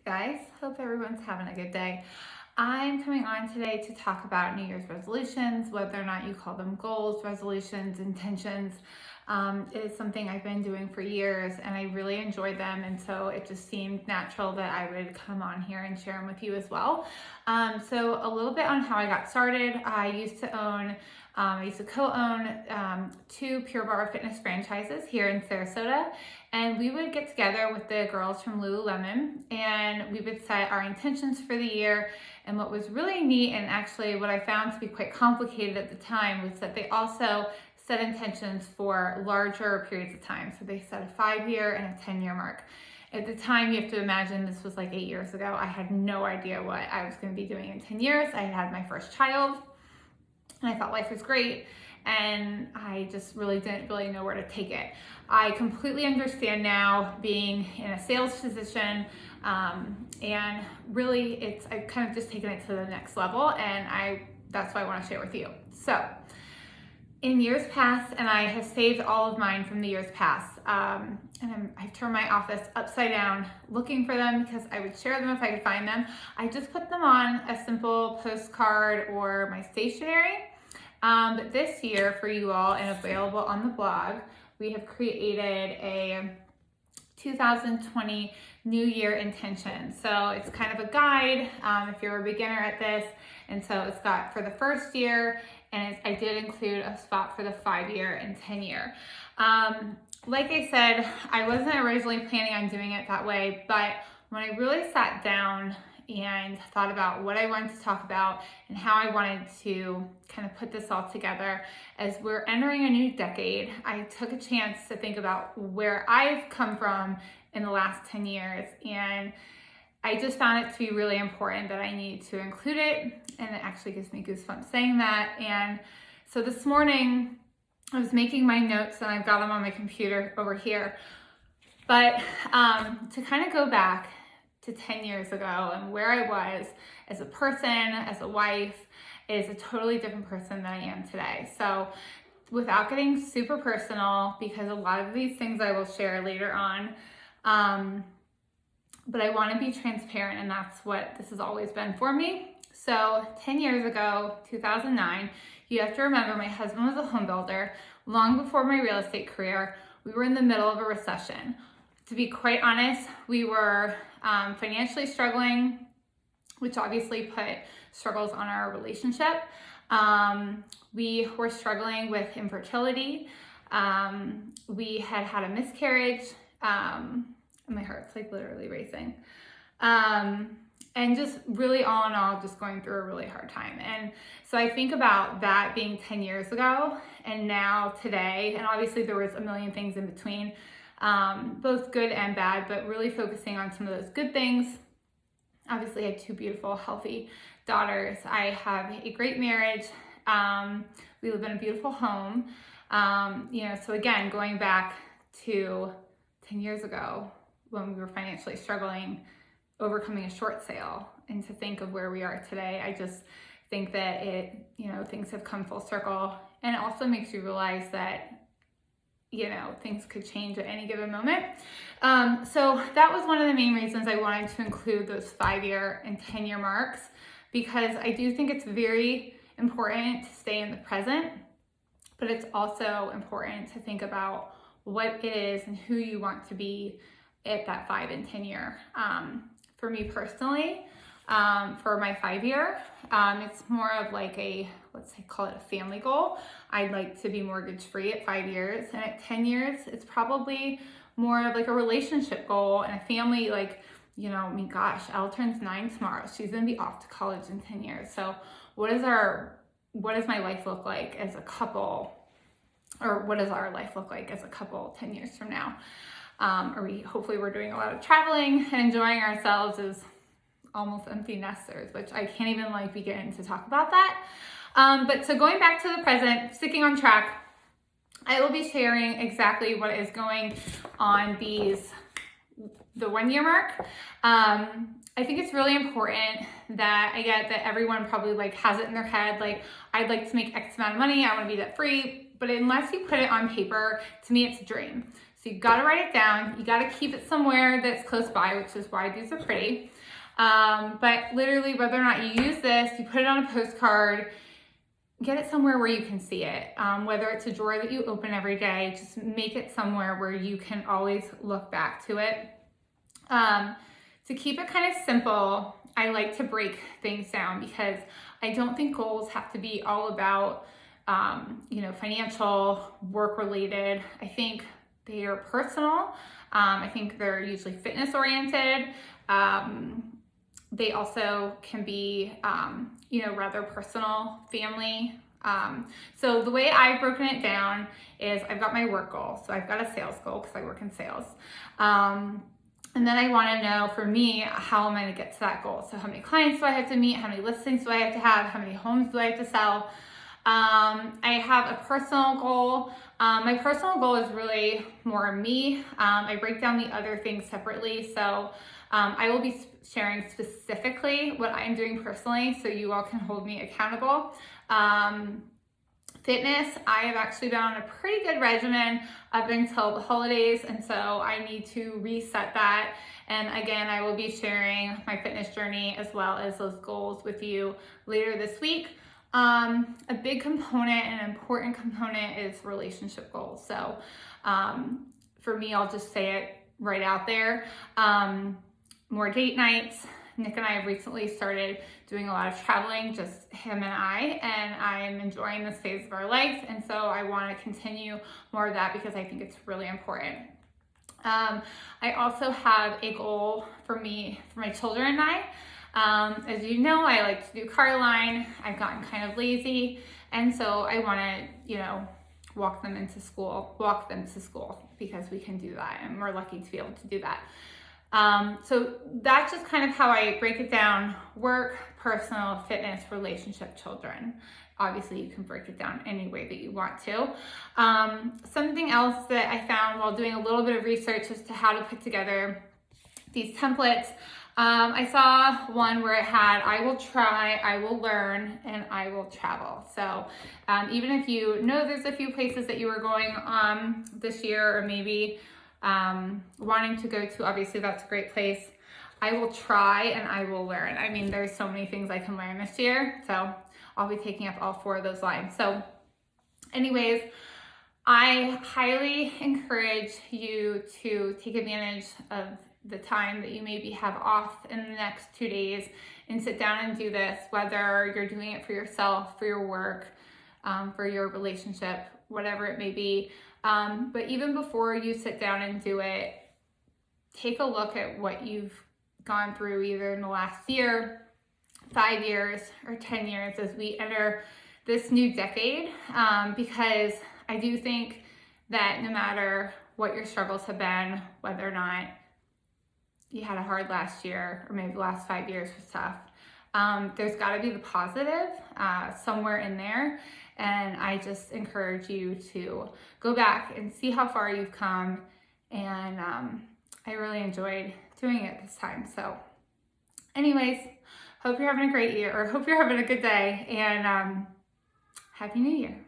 Guys, hope everyone's having a good day. I'm coming on today to talk about New Year's resolutions, whether or not you call them goals, resolutions, intentions. It is something I've been doing for years and I really enjoy them, and so it just seemed natural that I would come on here and share them with you as well. So a little bit on how I got started. I used to co-own 2 Pure Barre fitness franchises here in Sarasota, and we would get together with the girls from Lululemon and we would set our intentions for the year. And what was really neat, and actually what I found to be quite complicated at the time, was that they also set intentions for larger periods of time. So they set a 5-year and a 10-year mark. At the time, you have to imagine this was like 8 years ago. I had no idea what I was going to be doing in 10 years. I had my first child and I thought life was great, and I just really didn't know where to take it. I completely understand now, being in a sales position, and really I've kind of just taken it to the next level, and that's why I want to share with you. So in years past, and I have saved all of mine from the years past, and I've turned my office upside down looking for them because I would share them if I could find them. I just put them on a simple postcard or my stationery. But this year, for you all and available on the blog, we have created a 2020 New Year intention. So it's kind of a guide if you're a beginner at this. And so it's got for the first year, and I did include a spot for the 5-year and 10-year. Like I said, I wasn't originally planning on doing it that way, but when I really sat down and thought about what I wanted to talk about and how I wanted to kind of put this all together, as we're entering a new decade, I took a chance to think about where I've come from in the last 10 years. And I just found it to be really important that I need to include it. And it actually gives me goosebumps saying that. And so this morning I was making my notes, and I've got them on my computer over here. But to kind of go back to 10 years ago and where I was as a person, as a wife, is a totally different person than I am today. So without getting super personal, because a lot of these things I will share later on, but I want to be transparent, and that's what this has always been for me. So 10 years ago, 2009, you have to remember my husband was a home builder. Long before my real estate career, we were in the middle of a recession. To be quite honest, we were financially struggling, which obviously put struggles on our relationship. We were struggling with infertility. We had a miscarriage. My heart's like literally racing. And just really, all in all, just going through a really hard time. And so I think about that being 10 years ago and now today, and obviously there was a million things in between, both good and bad, but really focusing on some of those good things. Obviously I had 2 beautiful, healthy daughters. I have a great marriage. We live in a beautiful home. So again, going back to 10 years ago when we were financially struggling, overcoming a short sale, and to think of where we are today, I just think that things have come full circle, and it also makes you realize that things could change at any given moment. So that was one of the main reasons I wanted to include those 5-year and 10-year marks, because I do think it's very important to stay in the present, but it's also important to think about what it is and who you want to be at that 5 and 10 year. For me personally, for my 5-year, it's more of like let's call it a family goal. I'd like to be mortgage free at 5 years, and at 10 years, it's probably more of like a relationship goal and a family, gosh, Elle turns 9 tomorrow. She's gonna be off to college in 10 years. So what does my life look like as a couple, or what does our life look like as a couple 10 years from now? Hopefully we're doing a lot of traveling and enjoying ourselves as almost empty nesters, which I can't even begin to talk about that. But so going back to the present, sticking on track, I will be sharing exactly what is going on the 1-year mark. I think it's really important that I get that everyone probably has it in their head, I'd like to make X amount of money, I want to be debt free, but unless you put it on paper, to me it's a dream. So So you gotta write it down. You gotta keep it somewhere that's close by, which is why these are pretty. But literally, whether or not you use this, you put it on a postcard, get it somewhere where you can see it. Whether it's a drawer that you open every day, just make it somewhere where you can always look back to it. To keep it kind of simple, I like to break things down because I don't think goals have to be all about, financial, work related. I think they are personal. I think they're usually fitness oriented. They also can be, rather personal, family. So the way I've broken it down is I've got my work goal. So I've got a sales goal because I work in sales. And then I want to know, for me, how am I going to get to that goal? So how many clients do I have to meet? How many listings do I have to have? How many homes do I have to sell? I have a personal goal. My personal goal is really more me. I break down the other things separately. So I will be sharing specifically what I'm doing personally so you all can hold me accountable. Fitness, I have actually been on a pretty good regimen up until the holidays, and so I need to reset that. And again, I will be sharing my fitness journey as well as those goals with you later this week. A big component and an important component is relationship goals. So for me, I'll just say it right out there. More date nights. Nick and I have recently started doing a lot of traveling, just him and I'm enjoying this phase of our life. And so I want to continue more of that because I think it's really important. I also have a goal for me, for my children and I. As you know, I like to do car line. I've gotten kind of lazy. And so I want to, walk them to school because we can do that. And we're lucky to be able to do that. So that's just kind of how I break it down: work, personal, fitness, relationship, children. Obviously you can break it down any way that you want to. Something else that I found while doing a little bit of research as to how to put together these templates, I saw one where it had, I will try, I will learn, and I will travel. So even if you know there's a few places that you are going this year, or maybe wanting to go to, obviously that's a great place. I will try and I will learn. I mean, there's so many things I can learn this year, so I'll be taking up all 4 of those lines. So anyways, I highly encourage you to take advantage of the time that you maybe have off in the next 2 days and sit down and do this, whether you're doing it for yourself, for your work, for your relationship, whatever it may be. But even before you sit down and do it, take a look at what you've gone through either in the last year, 5 years, or 10 years as we enter this new decade, because I do think that no matter what your struggles have been, whether or not you had a hard last year or maybe the last 5 years was tough, there's got to be the positive somewhere in there. And I just encourage you to go back and see how far you've come. And I really enjoyed doing it this time. So anyways, hope you're having a great year, or hope you're having a good day, and Happy New Year.